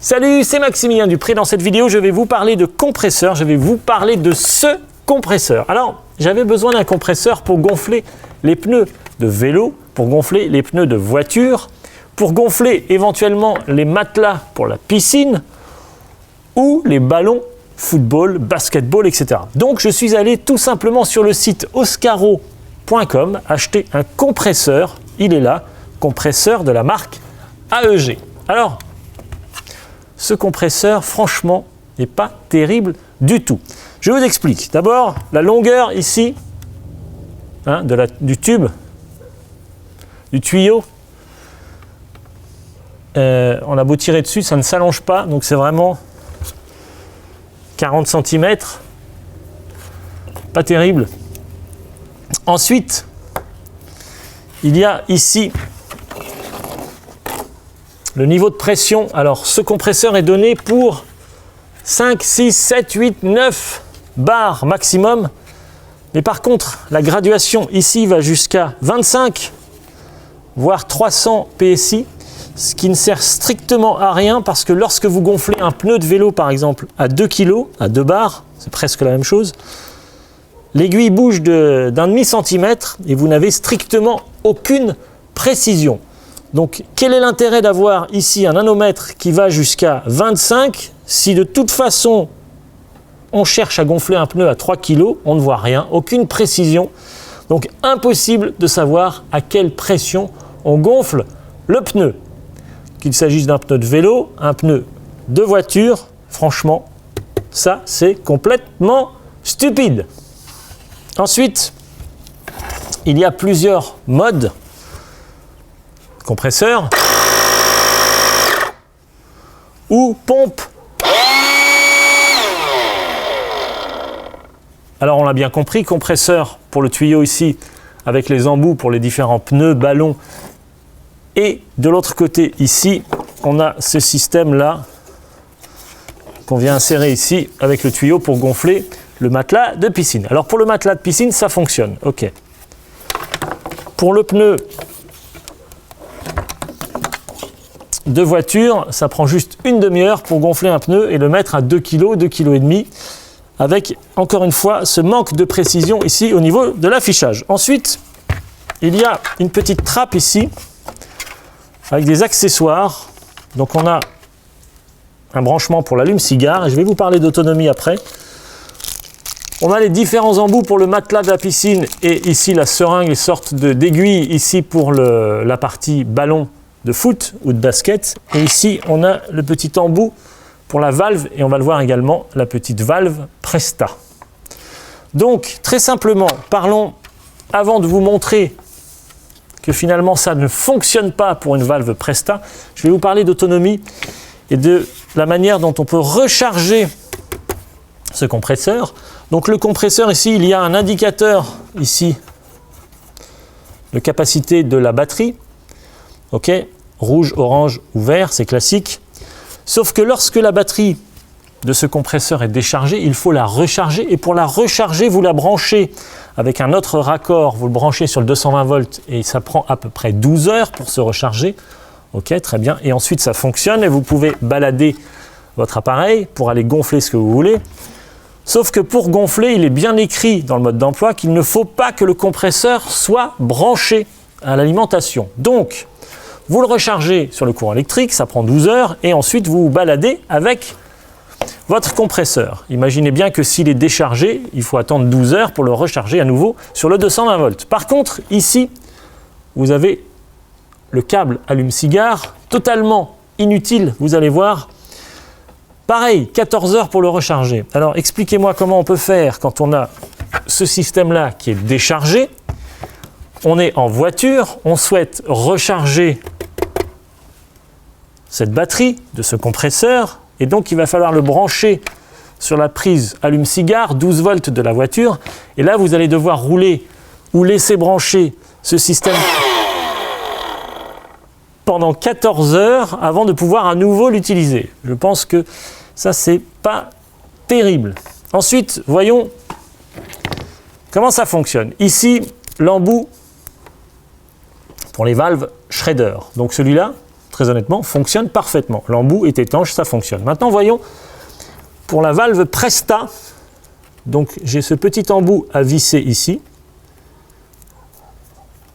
Salut, c'est Maximilien Dupré. Dans cette vidéo, je vais vous parler de compresseur. Je vais vous parler de ce compresseur. Alors, j'avais besoin d'un compresseur pour gonfler les pneus de vélo, pour gonfler les pneus de voiture, pour gonfler éventuellement les matelas pour la piscine ou les ballons football, basketball, etc. Donc, je suis allé tout simplement sur le site oscaro.com acheter un compresseur. Il est là, compresseur de la marque AEG. Alors, ce compresseur, franchement, n'est pas terrible du tout. Je vous explique. D'abord, la longueur ici, du tube, du tuyau, on a beau tirer dessus, ça ne s'allonge pas, donc c'est vraiment 40 cm, pas terrible. Ensuite, il y a ici le niveau de pression. Alors, ce compresseur est donné pour 5, 6, 7, 8, 9 bars maximum. Mais par contre, la graduation ici va jusqu'à 25, voire 300 PSI, ce qui ne sert strictement à rien parce que lorsque vous gonflez un pneu de vélo, par exemple, à 2 kg, à 2 bars, c'est presque la même chose, l'aiguille bouge d'un demi-centimètre et vous n'avez strictement aucune précision. Donc, quel est l'intérêt d'avoir ici un nanomètre qui va jusqu'à 25 si de toute façon on cherche à gonfler un pneu à 3 kg, on ne voit rien, aucune précision. Donc, impossible de savoir à quelle pression on gonfle le pneu. Qu'il s'agisse d'un pneu de vélo, un pneu de voiture, franchement, ça c'est complètement stupide. Ensuite, il y a plusieurs modes compresseur ou pompe. Alors on l'a bien compris, compresseur pour le tuyau ici avec les embouts pour les différents pneus, ballons, et de l'autre côté ici on a ce système là qu'on vient insérer ici avec le tuyau pour gonfler le matelas de piscine. Alors pour le matelas de piscine ça fonctionne, ok. Pour le pneu de voiture, ça prend juste une demi-heure pour gonfler un pneu et le mettre à 2 kg, 2 kg et demi, avec encore une fois ce manque de précision ici au niveau de l'affichage. Ensuite, il y a une petite trappe ici avec des accessoires. Donc on a un branchement pour l'allume-cigare et je vais vous parler d'autonomie après. On a les différents embouts pour le matelas de la piscine et ici la seringue, les sortes d'aiguilles ici pour la partie ballon de foot ou de basket. Et ici, on a le petit embout pour la valve et on va le voir également, la petite valve Presta. Donc, très simplement, parlons, avant de vous montrer que finalement ça ne fonctionne pas pour une valve Presta, je vais vous parler d'autonomie et de la manière dont on peut recharger ce compresseur. Donc le compresseur ici, il y a un indicateur ici de capacité de la batterie. Ok, rouge, orange ou vert, c'est classique. Sauf que lorsque la batterie de ce compresseur est déchargée, il faut la recharger. Et pour la recharger, vous la branchez avec un autre raccord. Vous le branchez sur le 220 volts et ça prend à peu près 12 heures pour se recharger. Ok, très bien. Et ensuite, ça fonctionne et vous pouvez balader votre appareil pour aller gonfler ce que vous voulez. Sauf que pour gonfler, il est bien écrit dans le mode d'emploi qu'il ne faut pas que le compresseur soit branché à l'alimentation. Donc, vous le rechargez sur le courant électrique, ça prend 12 heures, et ensuite vous vous baladez avec votre compresseur. Imaginez bien que s'il est déchargé, il faut attendre 12 heures pour le recharger à nouveau sur le 220 volts. Par contre, ici, vous avez le câble allume-cigare, totalement inutile, vous allez voir. Pareil, 14 heures pour le recharger. Alors, expliquez-moi comment on peut faire quand on a ce système-là qui est déchargé. On est en voiture, on souhaite recharger cette batterie de ce compresseur et donc il va falloir le brancher sur la prise allume-cigare, 12 volts de la voiture, et là vous allez devoir rouler ou laisser brancher ce système pendant 14 heures avant de pouvoir à nouveau l'utiliser. Je pense que ça c'est pas terrible. Ensuite, voyons comment ça fonctionne. Ici, l'embout pour les valves Schrader. Donc celui-là, très honnêtement, fonctionne parfaitement. L'embout est étanche, ça fonctionne. Maintenant, voyons pour la valve Presta. Donc, j'ai ce petit embout à visser ici.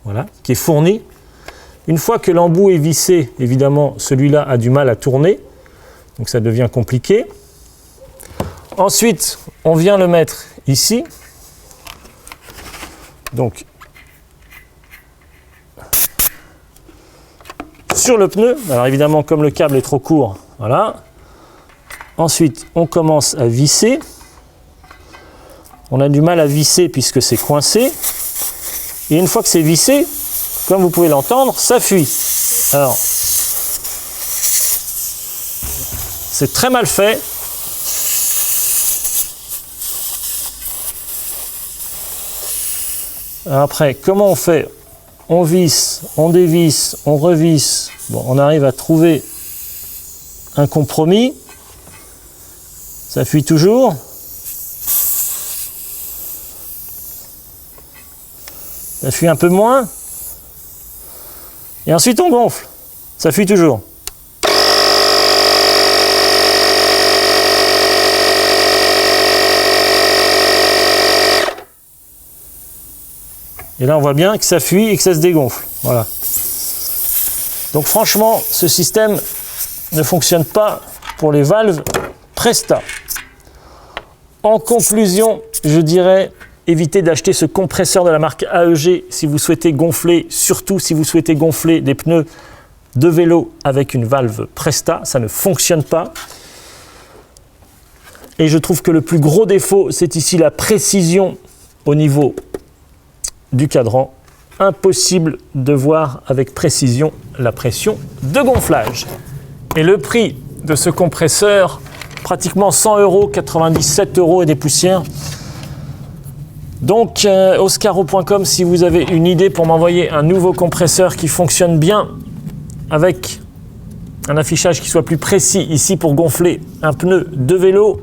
Voilà, qui est fourni. Une fois que l'embout est vissé, évidemment, celui-là a du mal à tourner. Donc, ça devient compliqué. Ensuite, on vient le mettre ici. Donc, sur le pneu. Alors évidemment, comme le câble est trop court, voilà. Ensuite, on commence à visser. On a du mal à visser puisque c'est coincé. Et une fois que c'est vissé, comme vous pouvez l'entendre, ça fuit. Alors, c'est très mal fait. Alors après, comment on fait? On visse, on dévisse, on revisse. Bon, on arrive à trouver un compromis. Ça fuit toujours. Ça fuit un peu moins. Et ensuite, on gonfle. Ça fuit toujours. Et là, on voit bien que ça fuit et que ça se dégonfle. Voilà. Donc franchement, ce système ne fonctionne pas pour les valves Presta. En conclusion, je dirais évitez d'acheter ce compresseur de la marque AEG si vous souhaitez gonfler, surtout si vous souhaitez gonfler des pneus de vélo avec une valve Presta. Ça ne fonctionne pas. Et je trouve que le plus gros défaut, c'est ici la précision au niveau du cadran. Impossible de voir avec précision la pression de gonflage. Et le prix de ce compresseur, pratiquement 100 €, 97 € et des poussières. Donc oscaro.com si vous avez une idée pour m'envoyer un nouveau compresseur qui fonctionne bien avec un affichage qui soit plus précis ici pour gonfler un pneu de vélo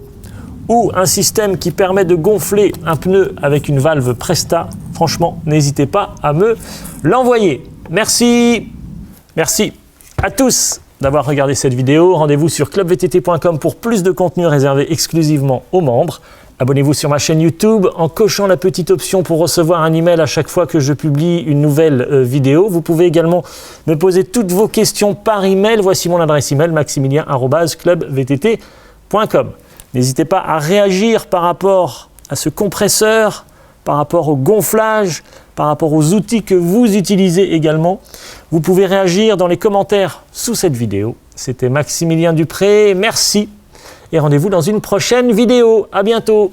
ou un système qui permet de gonfler un pneu avec une valve Presta, franchement, n'hésitez pas à me l'envoyer. Merci. Merci à tous d'avoir regardé cette vidéo. Rendez-vous sur clubvtt.com pour plus de contenu réservé exclusivement aux membres. Abonnez-vous sur ma chaîne YouTube en cochant la petite option pour recevoir un email à chaque fois que je publie une nouvelle vidéo. Vous pouvez également me poser toutes vos questions par email. Voici mon adresse email maximilien@clubvtt.com. N'hésitez pas à réagir par rapport à ce compresseur, par rapport au gonflage, par rapport aux outils que vous utilisez également. Vous pouvez réagir dans les commentaires sous cette vidéo. C'était Maximilien Dupré, merci et rendez-vous dans une prochaine vidéo. À bientôt.